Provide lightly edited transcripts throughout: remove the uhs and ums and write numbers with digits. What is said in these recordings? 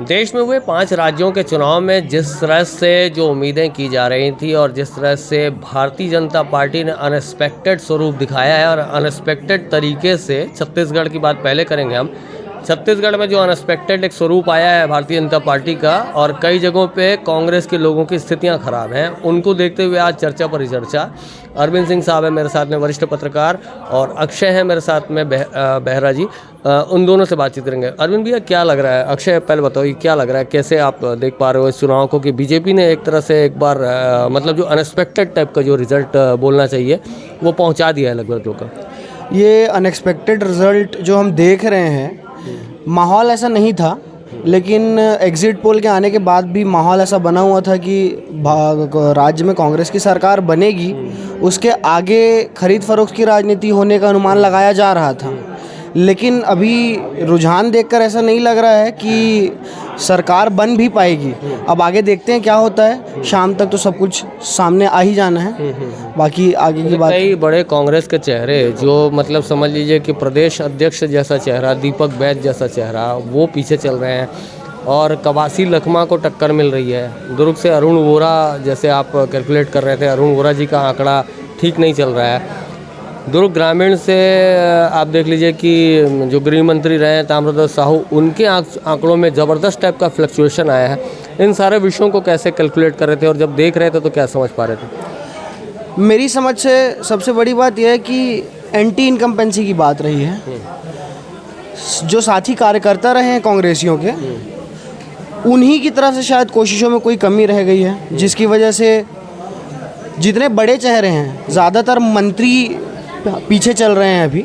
देश में हुए 5 राज्यों के चुनाव में जिस तरह से जो उम्मीदें की जा रही थी और जिस तरह से भारतीय जनता पार्टी ने अनएक्सपेक्टेड स्वरूप दिखाया है और अनएक्सपेक्टेड तरीके से, छत्तीसगढ़ की बात पहले करेंगे हम। छत्तीसगढ़ में जो अनएक्सपेक्टेड एक स्वरूप आया है भारतीय जनता पार्टी का, और कई जगहों पे कांग्रेस के लोगों की स्थितियां खराब हैं, उनको देखते हुए आज चर्चा पर ही चर्चा। अरविंद सिंह साहब है मेरे साथ में, वरिष्ठ पत्रकार, और अक्षय है मेरे साथ में, बेहरा जी। उन दोनों से बातचीत करेंगे। अरविंद भैया, क्या लग रहा है? अक्षय पहले बताओ, क्या लग रहा है, कैसे आप देख पा रहे हो इस चुनाव को कि बीजेपी ने एक तरह से एक बार मतलब जो अनएक्सपेक्टेड टाइप का जो रिजल्ट बोलना चाहिए वो पहुंचा दिया है लगभग लोगों का। ये अनएक्सपेक्टेड रिजल्ट जो हम देख रहे हैं, माहौल ऐसा नहीं था, लेकिन एग्ज़िट पोल के आने के बाद भी माहौल ऐसा बना हुआ था कि राज्य में कांग्रेस की सरकार बनेगी। उसके आगे खरीद फरोख्त की राजनीति होने का अनुमान लगाया जा रहा था, लेकिन अभी रुझान देखकर ऐसा नहीं लग रहा है कि सरकार बन भी पाएगी। अब आगे देखते हैं क्या होता है। शाम तक तो सब कुछ सामने आ ही जाना है, बाकी आगे की बात। कई बड़े कांग्रेस के चेहरे जो मतलब समझ लीजिए कि प्रदेश अध्यक्ष जैसा चेहरा, दीपक बैज जैसा चेहरा, वो पीछे चल रहे हैं और कवासी लखमा को टक्कर मिल रही है। दुर्ग से अरुण वोरा, जैसे आप कैलकुलेट कर रहे थे, अरुण वोरा जी का आंकड़ा ठीक नहीं चल रहा है। दुर्ग ग्रामीण से आप देख लीजिए कि जो गृह मंत्री रहे हैं ताम्रध्वज साहू, उनके आंकड़ों में ज़बरदस्त टाइप का फ्लक्चुएशन आया है। इन सारे विषयों को कैसे कैलकुलेट कर रहे थे और जब देख रहे थे तो क्या समझ पा रहे थे? मेरी समझ से सबसे बड़ी बात यह है कि एंटी इनकम्पेंसी की बात रही है। जो साथी कार्यकर्ता रहे हैं कांग्रेसियों के, उन्हीं की तरफ से शायद कोशिशों में कोई कमी रह गई है, जिसकी वजह से जितने बड़े चेहरे हैं, ज़्यादातर मंत्री पीछे चल रहे हैं अभी।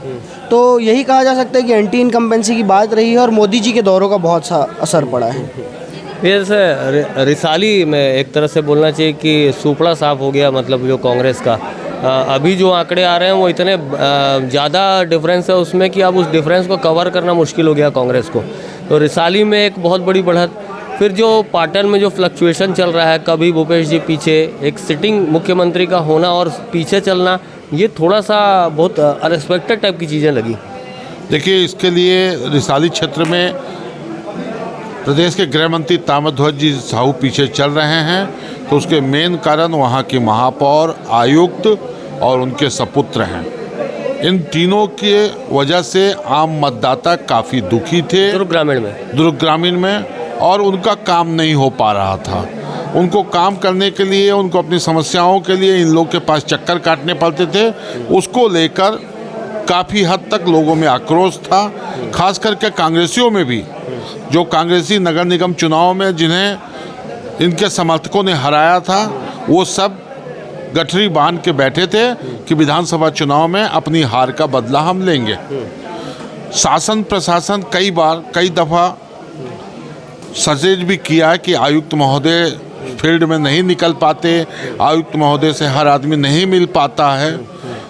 तो यही कहा जा सकता है कि एंटी इनकम्पेंसी की बात रही है और मोदी जी के दौरों का बहुत सा असर पड़ा है। फिर से रिसाली में एक तरह से बोलना चाहिए कि सुपड़ा साफ हो गया, मतलब जो कांग्रेस का अभी जो आंकड़े आ रहे हैं वो इतने ज़्यादा डिफरेंस है उसमें कि अब उस डिफरेंस को कवर करना मुश्किल हो गया कांग्रेस को। तो रिसाली में एक बहुत बड़ी बढ़त। फिर जो पाटन में जो फ्लक्चुएशन चल रहा है, कभी भूपेश जी पीछे, एक सिटिंग मुख्यमंत्री का होना और पीछे चलना, ये थोड़ा सा बहुत अनएक्सपेक्टेड टाइप की चीज़ें लगी। देखिए, इसके लिए रिसाली क्षेत्र में प्रदेश के गृह मंत्री ताम्रध्वज जी साहू पीछे चल रहे हैं, तो उसके मेन कारण वहाँ के महापौर, आयुक्त और उनके सपुत्र हैं। इन तीनों के वजह से आम मतदाता काफ़ी दुखी थे दुर्ग ग्रामीण में, और उनका काम नहीं हो पा रहा था। उनको काम करने के लिए, उनको अपनी समस्याओं के लिए इन लोग के पास चक्कर काटने पड़ते थे। उसको लेकर काफ़ी हद तक लोगों में आक्रोश था, खास करके कांग्रेसियों में भी। जो कांग्रेसी नगर निगम चुनाव में जिन्हें इनके समर्थकों ने हराया था, वो सब गठरी बांध के बैठे थे कि विधानसभा चुनाव में अपनी हार का बदला हम लेंगे। शासन प्रशासन कई दफ़ा सचेत भी किया है कि आयुक्त महोदय फील्ड में नहीं निकल पाते, आयुक्त महोदय से हर आदमी नहीं मिल पाता है।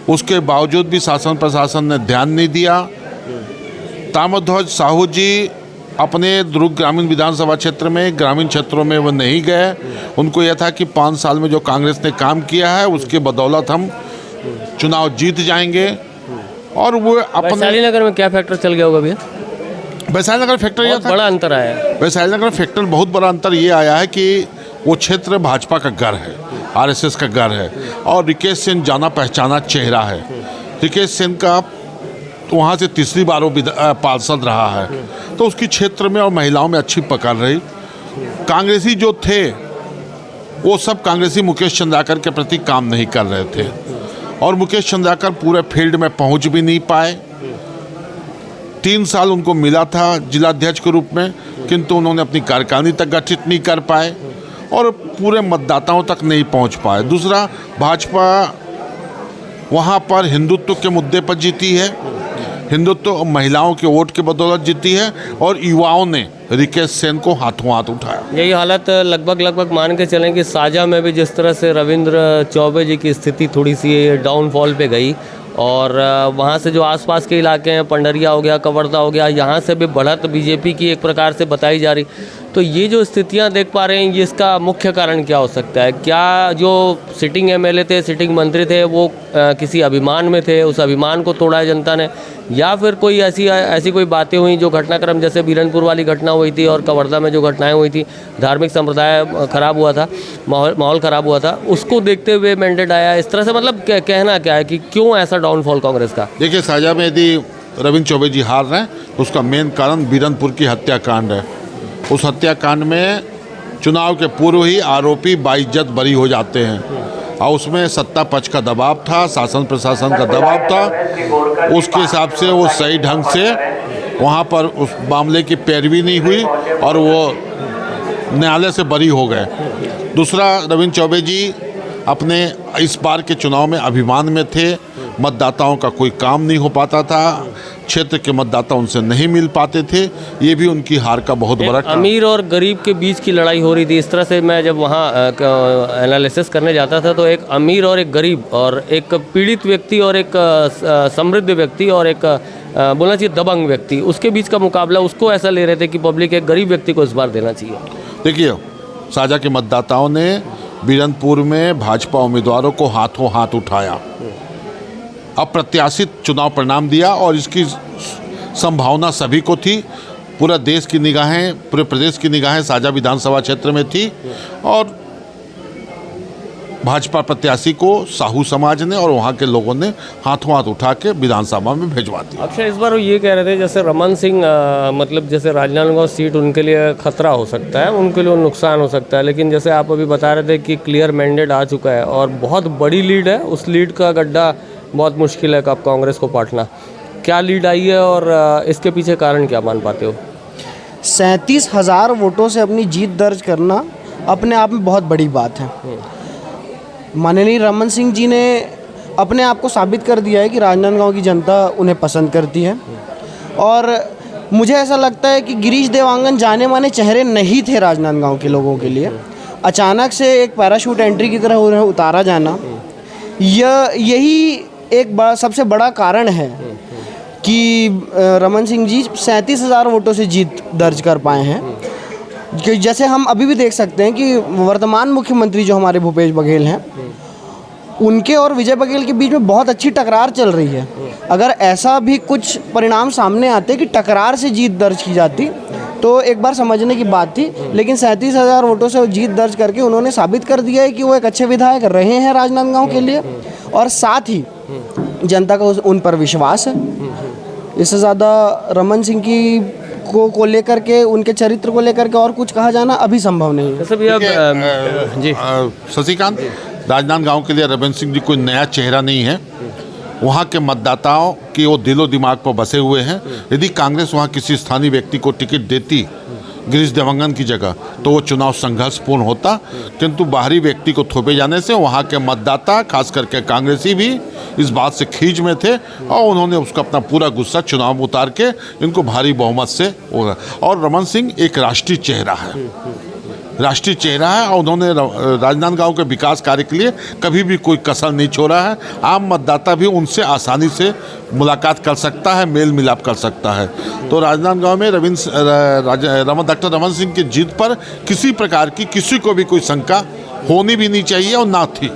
उसके बावजूद भी शासन प्रशासन ने ध्यान नहीं दिया। ताम्रध्वज साहू जी अपने दुर्ग ग्रामीण विधानसभा क्षेत्र में, ग्रामीण क्षेत्रों में वो नहीं गए। उनको यह था कि 5 साल में जो कांग्रेस ने काम किया है उसके बदौलत हम चुनाव जीत जाएंगे। और वो अपने वैशाली नगर में क्या फैक्टर चल गया होगा भैया? वैशाली नगर फैक्टर यह था, बड़ा अंतर आया है। वैशाली नगर फैक्टर बहुत बड़ा अंतर ये आया है कि वो क्षेत्र भाजपा का घर है, आरएसएस का घर है, और रिकेश सेन जाना पहचाना चेहरा है। रिकेश सेन का तो वहाँ से तीसरी बार वो पार्षद रहा है, तो उसकी क्षेत्र में और महिलाओं में अच्छी पकड़ रही। कांग्रेसी जो थे वो सब कांग्रेसी मुकेश चंद्राकर के प्रति काम नहीं कर रहे थे, और मुकेश चंद्राकर पूरे फील्ड में पहुँच भी नहीं पाए। 3 साल उनको मिला था जिलाध्यक्ष के रूप में, किंतु उन्होंने अपनी कार्यकारिणी तक गठित नहीं कर पाए और पूरे मतदाताओं तक नहीं पहुंच पाए। दूसरा, भाजपा वहां पर हिंदुत्व के मुद्दे पर जीती है, हिंदुत्व और महिलाओं के वोट के बदौलत जीती है, और युवाओं ने रिकेश सेन को हाथों हाथ उठाया। यही हालत लगभग मान के चलें कि साजा में भी जिस तरह से रविंद्र चौबे जी की स्थिति थोड़ी सी डाउनफॉल पे गई, और वहाँ से जो आसपास के इलाके हैं, पंडरिया हो गया, कवर्धा हो गया, यहाँ से भी बढ़त बीजेपी की एक प्रकार से बताई जा रही। तो ये जो स्थितियां देख पा रहे हैं, ये इसका मुख्य कारण क्या हो सकता है? क्या जो सिटिंग एमएलए थे, सिटिंग मंत्री थे, वो किसी अभिमान में थे, उस अभिमान को तोड़ा है जनता ने, या फिर कोई ऐसी कोई बातें हुई जो घटनाक्रम, जैसे बीरनपुर वाली घटना हुई थी और कवर्धा में जो घटनाएं हुई थी, धार्मिक संप्रदाय खराब हुआ था, माहौल खराब हुआ था, उसको देखते हुए मैंडेट आया इस तरह से? मतलब कहना क्या है कि क्यों ऐसा डाउनफॉल कांग्रेस का? देखिए, साझा में यदि रविंद्र चौबे जी हार रहे हैं तो उसका मेन कारण बीरनपुर की हत्याकांड है। उस हत्याकांड में चुनाव के पूर्व ही आरोपी बाइज्जत बरी हो जाते हैं और उसमें सत्ता पक्ष का दबाव था, शासन प्रशासन का दबाव था। उसके हिसाब से वो सही ढंग से वहाँ पर उस मामले की पैरवी नहीं हुई और वो न्यायालय से बरी हो गए। दूसरा, रविंद्र चौबे जी अपने इस बार के चुनाव में अभिमान में थे, मतदाताओं का कोई काम नहीं हो पाता था, क्षेत्र के मतदाता उनसे नहीं मिल पाते थे, ये भी उनकी हार का बहुत बड़ा कारण। अमीर और गरीब के बीच की लड़ाई हो रही थी इस तरह से। मैं जब वहाँ एनालिसिस करने जाता था तो एक अमीर और एक गरीब, और एक पीड़ित व्यक्ति और एक समृद्ध व्यक्ति, और एक बोलना चाहिए दबंग व्यक्ति, उसके बीच का मुकाबला, उसको ऐसा ले रहे थे कि पब्लिक एक गरीब व्यक्ति को इस बार देना चाहिए। देखिए, साझा के मतदाताओं ने बीरनपुर में भाजपा उम्मीदवारों को हाथों हाथ उठाया, अप्रत्याशित चुनाव परिणाम दिया और इसकी संभावना सभी को थी। पूरा देश की निगाहें, पूरे प्रदेश की निगाहें साझा विधानसभा क्षेत्र में थी और भाजपा प्रत्याशी को साहू समाज ने और वहाँ के लोगों ने हाथों हाथ उठा के विधानसभा में भिजवा दिया। अच्छा, इस बार वो ये कह रहे थे जैसे रमन सिंह, मतलब जैसे राजनांदगांव सीट उनके लिए खतरा हो सकता है, उनके लिए नुकसान हो सकता है, लेकिन जैसे आप अभी बता रहे थे कि क्लियर मैंडेट आ चुका है और बहुत बड़ी लीड है, उस लीड का गड्ढा बहुत मुश्किल है कब कांग्रेस को पाटना। क्या लीड आई है और इसके पीछे कारण क्या मान पाते हो? 37,000 वोटों से अपनी जीत दर्ज करना अपने आप में बहुत बड़ी बात है। माननीय रमन सिंह जी ने अपने आप को साबित कर दिया है कि राजनांदगांव की जनता उन्हें पसंद करती है और मुझे ऐसा लगता है कि गिरीश देवांगन जाने माने चेहरे नहीं थे राजनांदगांव के लोगों के लिए। अचानक से एक पैराशूट एंट्री की तरह उन्हें उतारा जाना, यही एक सबसे बड़ा कारण है कि रमन सिंह जी 37,000 वोटों से जीत दर्ज कर पाए हैं। कि जैसे हम अभी भी देख सकते हैं कि वर्तमान मुख्यमंत्री जो हमारे भूपेश बघेल हैं, उनके और विजय बघेल के बीच में बहुत अच्छी टकरार चल रही है। अगर ऐसा भी कुछ परिणाम सामने आते कि टकरार से जीत दर्ज की जाती तो एक बार समझने की बात थी, लेकिन 37,000 वोटों से जीत दर्ज करके उन्होंने साबित कर दिया है कि वो एक अच्छे विधायक रहे हैं राजनांदगांव के लिए और साथ ही जनता का उन पर विश्वास है। इससे ज़्यादा रमन सिंह की को लेकर के, उनके चरित्र को लेकर के और कुछ कहा जाना अभी संभव नहीं है। जी शशिकांत, राजनांदगांव के लिए रमन सिंह जी कोई नया चेहरा नहीं है। वहाँ के मतदाताओं की वो दिलो दिमाग पर बसे हुए हैं। यदि कांग्रेस वहाँ किसी स्थानीय व्यक्ति को टिकट देती गिरीश देवांगन की जगह तो वो चुनाव संघर्षपूर्ण होता, किंतु बाहरी व्यक्ति को थोपे जाने से वहाँ के मतदाता, खास करके कांग्रेसी भी इस बात से खींच में थे और उन्होंने उसका अपना पूरा गुस्सा चुनाव में उतार के इनको भारी बहुमत से होगा। और रमन सिंह एक राष्ट्रीय चेहरा है, राष्ट्रीय चेहरा है और उन्होंने राजनांदगांव के विकास कार्य के लिए कभी भी कोई कसर नहीं छोड़ा है। आम मतदाता भी उनसे आसानी से मुलाकात कर सकता है, मेल मिलाप कर सकता है। तो राजनांदगांव में डॉक्टर रमन सिंह की जीत पर किसी प्रकार की किसी को भी कोई शंका होनी भी नहीं चाहिए और ना थी।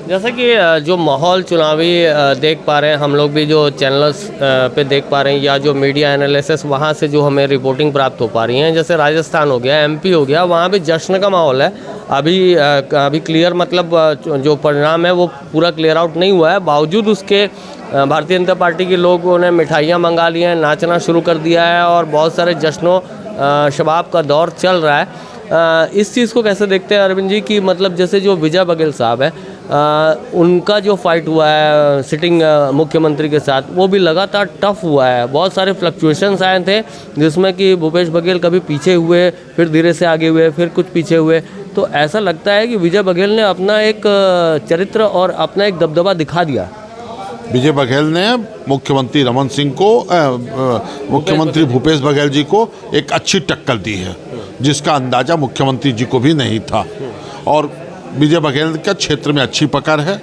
जैसा कि जो माहौल चुनावी देख पा रहे हैं हम लोग भी, जो चैनल्स पे देख पा रहे हैं या जो मीडिया एनालिसिस वहाँ से जो हमें रिपोर्टिंग प्राप्त हो पा रही है, जैसे राजस्थान हो गया, एमपी हो गया, वहाँ भी जश्न का माहौल है। अभी क्लियर, मतलब जो परिणाम है वो पूरा क्लियर आउट नहीं हुआ है, बावजूद उसके भारतीय जनता पार्टी के लोगों ने मिठाइयाँ मंगा ली हैं, नाचना शुरू कर दिया है और बहुत सारे जश्नों शबाब का दौर चल रहा है। इस चीज़ को कैसे देखते हैं अरविंद जी कि मतलब जैसे जो विजय बघेल साहब है, उनका जो फाइट हुआ है सिटिंग मुख्यमंत्री के साथ, वो भी लगातार टफ हुआ है। बहुत सारे फ्लक्चुएशंस आए थे जिसमें कि भूपेश बघेल कभी पीछे हुए, फिर धीरे से आगे हुए, फिर कुछ पीछे हुए। तो ऐसा लगता है कि विजय बघेल ने अपना एक चरित्र और अपना एक दबदबा दिखा दिया। विजय बघेल ने मुख्यमंत्री रमन सिंह को, मुख्यमंत्री भूपेश बघेल जी को एक अच्छी टक्कर दी है, जिसका अंदाज़ा मुख्यमंत्री जी को भी नहीं था। और विजय बघेल का क्षेत्र में अच्छी पकड़ है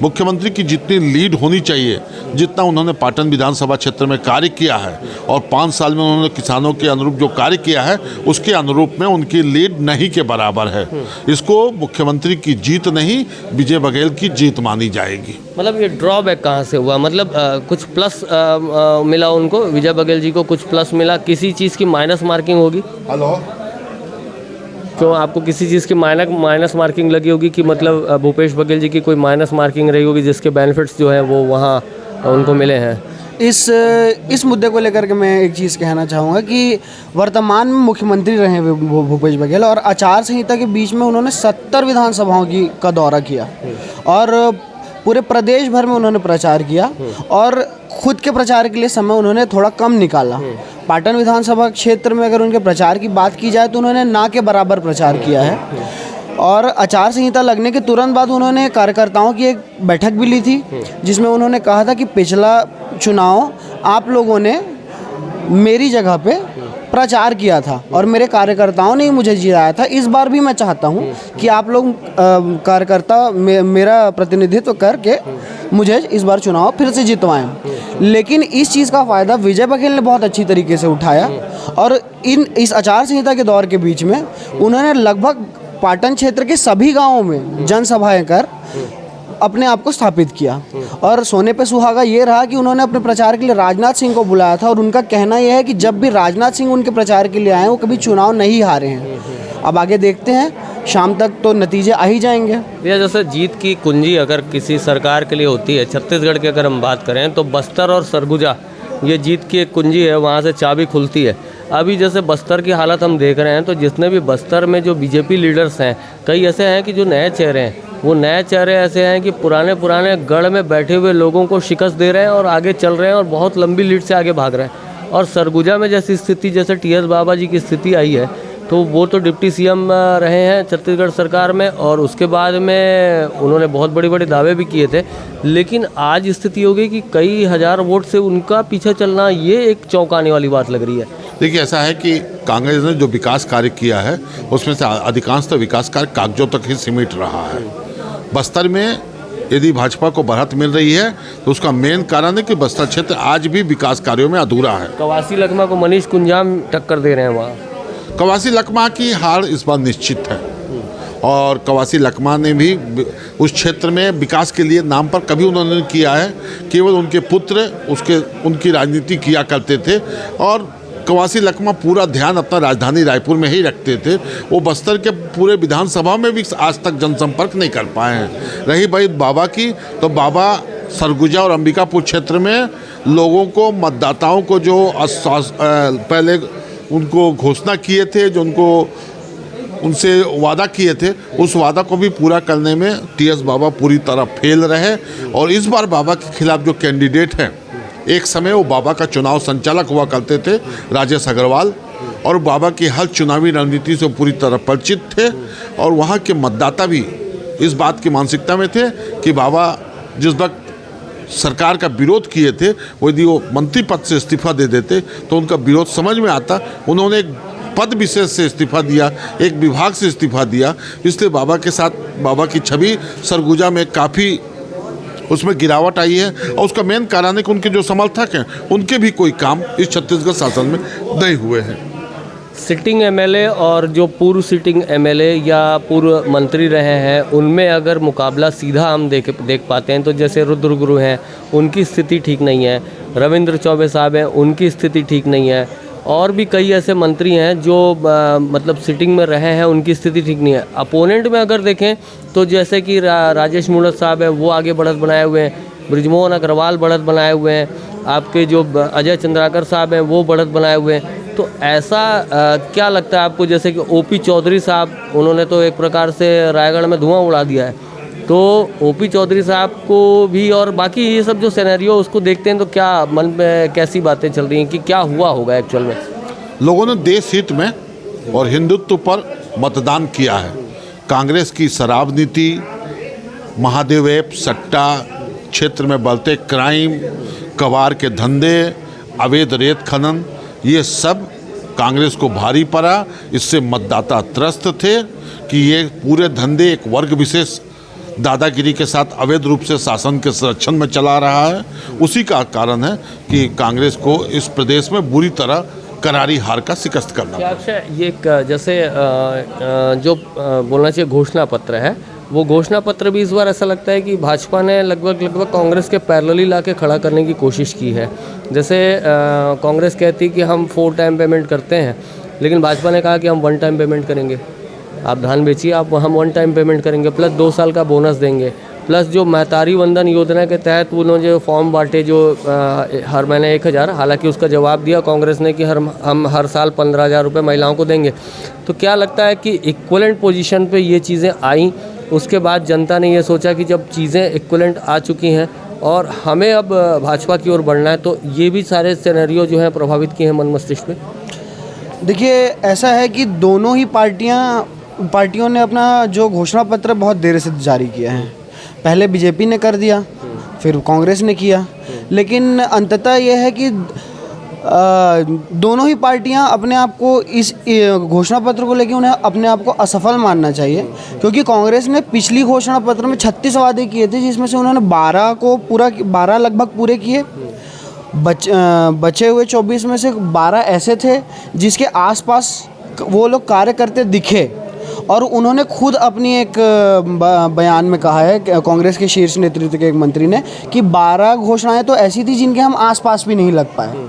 मुख्यमंत्री की जितनी लीड होनी चाहिए, जितना उन्होंने पाटन विधानसभा क्षेत्र में कार्य किया है और 5 साल में उन्होंने किसानों के अनुरूप जो कार्य किया है उसके अनुरूप में उनकी लीड नहीं के बराबर है। इसको मुख्यमंत्री की जीत नहीं, विजय बघेल की जीत मानी जाएगी। मतलब ये ड्रॉबैक कहाँ से हुआ? मतलब कुछ प्लस मिला उनको, विजय बघेल जी को कुछ प्लस मिला, किसी चीज़ की माइनस मार्किंग होगी? हेलो, क्यों आपको किसी चीज़ की माइनस मार्किंग लगी होगी कि मतलब भूपेश बघेल जी की कोई माइनस मार्किंग रही होगी जिसके बेनिफिट्स जो है वो वहाँ उनको मिले हैं? इस मुद्दे को लेकर के मैं एक चीज़ कहना चाहूँगा कि वर्तमान में मुख्यमंत्री रहे हुए भूपेश बघेल और आचार संहिता के बीच में उन्होंने 70 विधानसभाओं का दौरा किया और पूरे प्रदेश भर में उन्होंने प्रचार किया और खुद के प्रचार के लिए समय उन्होंने थोड़ा कम निकाला। पाटन विधानसभा क्षेत्र में अगर उनके प्रचार की बात की जाए तो उन्होंने ना के बराबर प्रचार किया है और आचार संहिता लगने के तुरंत बाद उन्होंने कार्यकर्ताओं की एक बैठक भी ली थी जिसमें उन्होंने कहा था कि पिछला चुनाव आप लोगों ने मेरी जगह पे प्रचार किया था और मेरे कार्यकर्ताओं ने ही मुझे जिताया था। इस बार भी मैं चाहता हूं कि आप लोग कार्यकर्ता मेरा प्रतिनिधित्व करके मुझे इस बार चुनाव फिर से जितवाएं। लेकिन इस चीज़ का फ़ायदा विजय बघेल ने बहुत अच्छी तरीके से उठाया और इस आचार संहिता के दौर के बीच में उन्होंने लगभग पाटन क्षेत्र के सभी गाँवों में जनसभाएँ कर अपने आप को स्थापित किया और सोने पे सुहागा ये रहा कि उन्होंने अपने प्रचार के लिए राजनाथ सिंह को बुलाया था और उनका कहना यह है कि जब भी राजनाथ सिंह उनके प्रचार के लिए आए वो कभी चुनाव नहीं हारे हैं। अब आगे देखते हैं, शाम तक तो नतीजे आ ही जाएंगे। भैया जैसे जीत की कुंजी अगर किसी सरकार के लिए होती है, छत्तीसगढ़ की अगर हम बात करें तो बस्तर और सरगुजा ये जीत की एक कुंजी है, वहाँ से चाबी खुलती है। अभी जैसे बस्तर की हालत हम देख रहे हैं तो जितने भी बस्तर में जो बीजेपी लीडर्स हैं, कई ऐसे हैं कि जो नए चेहरे हैं, वो नए चेहरे ऐसे हैं कि पुराने गढ़ में बैठे हुए लोगों को शिकस्त दे रहे हैं और आगे चल रहे हैं और बहुत लंबी लीड से आगे भाग रहे हैं। और सरगुजा में जैसी स्थिति, जैसे टीएस बाबा जी की स्थिति आई है, तो वो तो डिप्टी सीएम रहे हैं छत्तीसगढ़ सरकार में और उसके बाद में उन्होंने बहुत बड़े बड़े दावे भी किए थे, लेकिन आज स्थिति हो गई कि कई हज़ार वोट से उनका पीछे चलना, ये एक चौंकाने वाली बात लग रही है। देखिए, ऐसा है कि कांग्रेस ने जो विकास कार्य किया है उसमें से अधिकांशतः विकास कार्य कागजों तक ही सीमित रहा है। बस्तर में यदि भाजपा को बढ़त मिल रही है तो उसका मेन कारण है कि बस्तर क्षेत्र आज भी विकास कार्यों में अधूरा है। कवासी लखमा को मनीष कुंजाम टक्कर दे रहे हैं वहाँ। कवासी लखमा की हार इस बार निश्चित है और कवासी लखमा ने भी उस क्षेत्र में विकास के लिए नाम पर कभी उन्होंने किया है, केवल उनके पुत्र उनकी राजनीति किया करते थे और कवासी लखमा पूरा ध्यान अपना राजधानी रायपुर में ही रखते थे। वो बस्तर के पूरे विधानसभा में भी आज तक जनसंपर्क नहीं कर पाए हैं। रही भाई बाबा की, तो बाबा सरगुजा और अंबिकापुर क्षेत्र में लोगों को, मतदाताओं को जो पहले उनको घोषणा किए थे, जो उनसे वादा किए थे, उस वादा को भी पूरा करने में टीएस बाबा पूरी तरह फेल रहे। और इस बार बाबा के खिलाफ जो कैंडिडेट हैं, एक समय वो बाबा का चुनाव संचालक हुआ करते थे, राजेश अग्रवाल, और बाबा की हर चुनावी रणनीति से पूरी तरह परिचित थे और वहाँ के मतदाता भी इस बात की मानसिकता में थे कि बाबा जिस वक्त सरकार का विरोध किए थे, वो यदि वो मंत्री पद से इस्तीफा दे देते तो उनका विरोध समझ में आता। उन्होंने एक पद विशेष से इस्तीफा दिया, एक विभाग से इस्तीफा दिया, इसलिए बाबा के साथ बाबा की छवि सरगुजा में काफ़ी उसमें गिरावट आई है। और उसका मेन कारण है कि उनके जो समर्थक हैं उनके भी कोई काम इस छत्तीसगढ़ शासन में नहीं हुए हैं। सिटिंग एमएलए और जो पूर्व सिटिंग एमएलए या पूर्व मंत्री रहे हैं, उनमें अगर मुकाबला सीधा हम देख पाते हैं तो जैसे रुद्र गुरु हैं, उनकी स्थिति ठीक नहीं है। रविंद्र चौबे साहब हैं, उनकी स्थिति ठीक नहीं है। और भी कई ऐसे मंत्री हैं जो मतलब सिटिंग में रहे हैं, उनकी स्थिति ठीक नहीं है। अपोनेंट में अगर देखें तो जैसे कि राजेश मूणत साहब हैं, वो आगे बढ़त बनाए हुए हैं। बृजमोहन अग्रवाल बढ़त बनाए हुए हैं। आपके जो अजय चंद्राकर साहब हैं, वो बढ़त बनाए हुए हैं। तो ऐसा क्या लगता है आपको, जैसे कि ओपी चौधरी साहब, उन्होंने तो एक प्रकार से रायगढ़ में धुआं उड़ा दिया है, तो ओपी चौधरी साहब को भी और बाकी ये सब जो सिनेरियो उसको देखते हैं तो क्या मन में कैसी बातें चल रही हैं कि क्या हुआ होगा एक्चुअल में? लोगों ने देश हित में और हिंदुत्व पर मतदान किया है। कांग्रेस की शराब नीति, महादेव ऐप, सट्टा, क्षेत्र में बढ़ते क्राइम, कबाड़ के धंधे, अवैध रेत खनन, ये सब कांग्रेस को भारी पड़ा। इससे मतदाता त्रस्त थे कि ये पूरे धंधे एक वर्ग विशेष दादागिरी के साथ अवैध रूप से शासन के संरक्षण में चला रहा है। उसी का कारण है कि कांग्रेस को इस प्रदेश में बुरी तरह करारी हार का शिकस्त करना क्या अक्षय, ये जैसे जो बोलना चाहिए घोषणा पत्र है, वो घोषणा पत्र भी इस बार ऐसा लगता है कि भाजपा ने लगभग कांग्रेस के पैरेलली ला के खड़ा करने की कोशिश की है। जैसे कांग्रेस कहती कि हम 4 टाइम पेमेंट करते हैं, लेकिन भाजपा ने कहा कि हम 1 टाइम पेमेंट करेंगे। आप धान बेचिए, आप हम 1 टाइम पेमेंट करेंगे, प्लस 2 साल का बोनस देंगे, प्लस जो महतारी वंदन योजना के तहत उन्होंने जो फॉर्म बांटे जो हर महीने 1000, हालांकि उसका जवाब दिया कांग्रेस ने कि हम हर साल 15,000 रुपये महिलाओं को देंगे। तो क्या लगता है कि इक्वलेंट पोजीशन पे ये चीज़ें आई, उसके बाद जनता ने ये सोचा कि जब चीज़ें इक्वलेंट आ चुकी हैं और हमें अब भाजपा की ओर बढ़ना है, तो ये भी सारे सिनेरियो जो हैं प्रभावित किए हैं मन मस्तिष्क में? देखिए, ऐसा है कि दोनों ही पार्टियों ने अपना जो घोषणा पत्र बहुत देर से जारी किया है। पहले बीजेपी ने कर दिया, फिर कांग्रेस ने किया, लेकिन अंततः यह है कि दोनों ही पार्टियां अपने आप को इस घोषणा पत्र को लेकर उन्हें अपने आप को असफल मानना चाहिए, क्योंकि कांग्रेस ने पिछली घोषणा पत्र में 36 वादे किए थे, जिसमें से उन्होंने 12 लगभग पूरे किए। बचे हुए 24 में से 12 ऐसे थे जिसके आसपास वो लोग कार्य करते दिखे, और उन्होंने खुद अपनी एक बयान में कहा है, कांग्रेस के शीर्ष नेतृत्व के एक मंत्री ने, कि 12 घोषणाएं तो ऐसी थी जिनके हम आसपास भी नहीं लग पाए।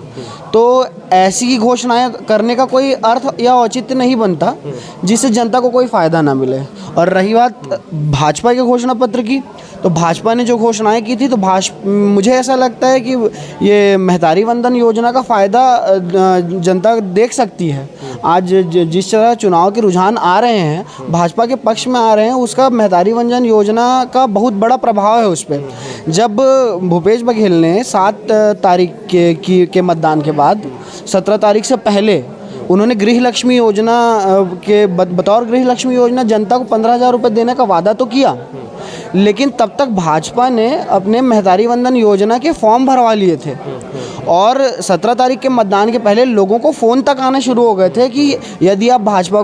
तो ऐसी घोषणाएं करने का कोई अर्थ या औचित्य नहीं बनता जिससे जनता को कोई फ़ायदा ना मिले। और रही बात भाजपा के घोषणा पत्र की, तो भाजपा ने जो घोषणाएं की थी, तो मुझे ऐसा लगता है कि ये महतारी वंदन योजना का फ़ायदा जनता देख सकती है। आज जिस तरह चुनाव के रुझान आ रहे हैं, भाजपा के पक्ष में आ रहे हैं, उसका महतारी वंदन योजना का बहुत बड़ा प्रभाव है उस पर। जब भूपेश बघेल ने 7 तारीख के मतदान के बाद 17 तारीख से पहले उन्होंने गृह लक्ष्मी योजना के बतौर गृह लक्ष्मी योजना जनता को 15,000 रुपये देने का वादा तो किया, लेकिन तब तक भाजपा ने अपने महतारी वंदन योजना के फॉर्म भरवा लिए थे, और 17 तारीख के मतदान के पहले लोगों को फ़ोन तक आने शुरू हो गए थे कि यदि आप भाजपा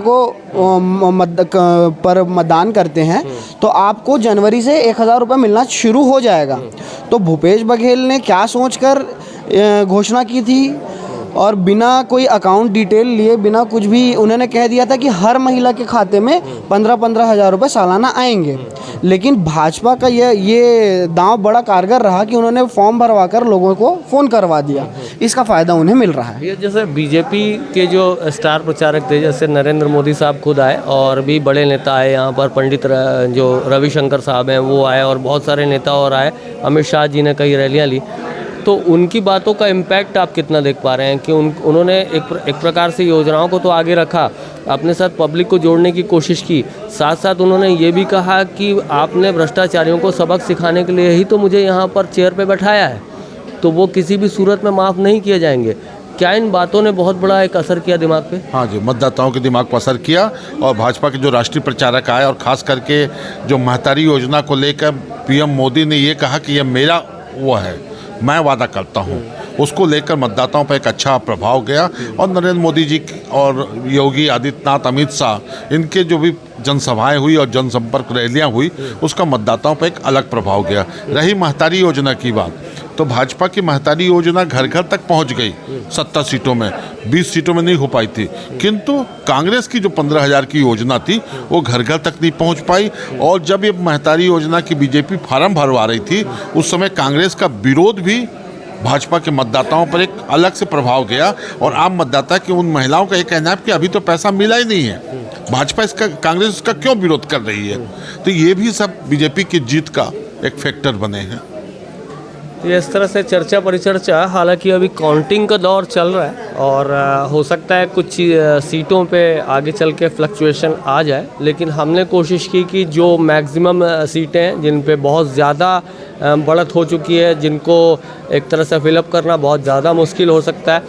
पर मतदान करते हैं तो आपको जनवरी से 1,000 रुपये मिलना शुरू हो जाएगा। तो भूपेश बघेल ने क्या सोचकर घोषणा की थी, और बिना कोई अकाउंट डिटेल लिए, बिना कुछ भी, उन्होंने कह दिया था कि हर महिला के खाते में 15-15 हज़ार रुपये सालाना आएंगे। लेकिन भाजपा का ये दांव बड़ा कारगर रहा कि उन्होंने फॉर्म भरवा कर लोगों को फ़ोन करवा दिया। इसका फ़ायदा उन्हें मिल रहा है। ये जैसे बीजेपी के जो स्टार प्रचारक थे, जैसे नरेंद्र मोदी साहब खुद आए, और भी बड़े नेता आए यहाँ पर, पंडित जो रविशंकर साहब हैं वो आए, और बहुत सारे नेता और आए, अमित शाह जी ने कई रैलियाँ ली। तो उनकी बातों का इम्पैक्ट आप कितना देख पा रहे हैं कि उन्होंने एक प्रकार से योजनाओं को तो आगे रखा, अपने साथ पब्लिक को जोड़ने की कोशिश की, साथ साथ उन्होंने ये भी कहा कि आपने भ्रष्टाचारियों को सबक सिखाने के लिए ही तो मुझे यहाँ पर चेयर पे बैठाया है, तो वो किसी भी सूरत में माफ़ नहीं किए जाएंगे। क्या इन बातों ने बहुत बड़ा एक असर किया दिमाग पे? हाँ जी, मतदाताओं के दिमाग पर असर किया, और भाजपा के जो राष्ट्रीय प्रचारक आए, और ख़ास करके जो महतारी योजना को लेकर पीएम मोदी ने ये कहा कि ये मेरा वो है, मैं वादा करता हूँ, उसको लेकर मतदाताओं पर एक अच्छा प्रभाव गया। और नरेंद्र मोदी जी और योगी आदित्यनाथ, अमित शाह, इनके जो भी जनसभाएं हुई और जनसंपर्क रैलियां हुई, उसका मतदाताओं पर एक अलग प्रभाव गया। रही महतारी योजना की बात, तो भाजपा की महतारी योजना घर घर तक पहुंच गई 70 सीटों में, 20 सीटों में नहीं हो पाई थी, किंतु कांग्रेस की जो 15,000 की योजना थी वो घर घर तक नहीं पहुंच पाई। और जब ये महतारी योजना की बीजेपी फार्म भरवा रही थी, उस समय कांग्रेस का विरोध भी भाजपा के मतदाताओं पर एक अलग से प्रभाव गया। और आम मतदाता की उन महिलाओं का ये कहना है कि अभी तो पैसा मिला ही नहीं है, भाजपा कांग्रेस इसका क्यों विरोध कर रही है। तो ये भी सब बीजेपी की जीत का एक फैक्टर बने हैं। ये इस तरह से चर्चा परिचर्चा, हालांकि अभी काउंटिंग का दौर चल रहा है, और हो सकता है कुछ सीटों पे आगे चल के फ्लक्चुएशन आ जाए, लेकिन हमने कोशिश की कि जो मैक्सिमम सीटें हैं जिन पे बहुत ज़्यादा बढ़त हो चुकी है, जिनको एक तरह से फिलअप करना बहुत ज़्यादा मुश्किल हो सकता है,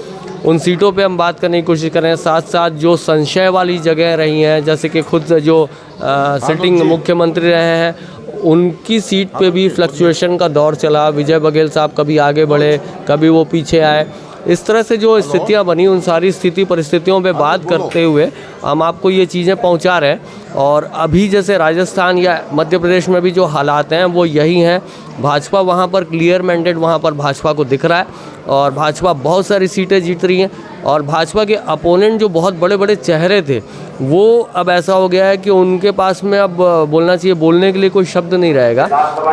उन सीटों पे हम बात करने की कोशिश कर रहे हैं। साथ साथ जो संशय वाली जगह रही हैं, जैसे कि खुद जो सिटिंग मुख्यमंत्री रहे हैं, उनकी सीट पे भी फ्लक्चुएशन का दौर चला। विजय बघेल साहब कभी आगे बढ़े, कभी वो पीछे आए, इस तरह से जो स्थितियां बनी उन सारी स्थिति परिस्थितियों पे बात करते हुए हम आपको ये चीज़ें पहुंचा रहे हैं। और अभी जैसे राजस्थान या मध्य प्रदेश में भी जो हालात हैं वो यही हैं। भाजपा वहाँ पर क्लियर मैंडेट वहाँ पर भाजपा को दिख रहा है और भाजपा बहुत सारी सीटें जीत रही हैं। और भाजपा के अपोनेंट जो बहुत बड़े बड़े चेहरे थे वो अब ऐसा हो गया है कि उनके पास में अब बोलना चाहिए, बोलने के लिए कोई शब्द नहीं रहेगा।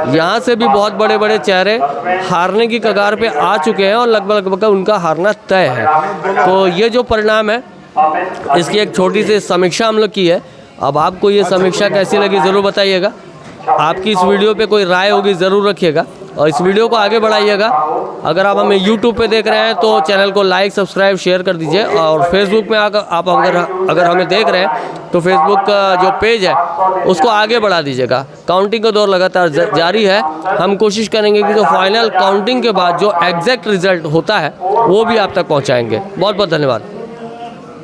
यहाँ से भी बहुत बड़े बड़े चेहरे हारने की कगार पे आ चुके हैं और लगभग उनका हारना तय है। तो ये जो परिणाम है इसकी एक छोटी सी समीक्षा हम लोग की है। अब आपको ये समीक्षा कैसी लगी ज़रूर बताइएगा। आपकी इस वीडियो पे कोई राय होगी ज़रूर रखिएगा और इस वीडियो को आगे बढ़ाइएगा। अगर आप हमें YouTube पे देख रहे हैं तो चैनल को लाइक, सब्सक्राइब, शेयर कर दीजिए। और फेसबुक में आकर आप अगर हमें देख रहे हैं तो फेसबुक का जो पेज है उसको आगे बढ़ा दीजिएगा। काउंटिंग का दौर लगातार जारी है। हम कोशिश करेंगे कि जो फाइनल काउंटिंग के बाद जो एग्जैक्ट रिजल्ट होता है वो भी आप तक पहुँचाएँगे। बहुत बहुत धन्यवाद।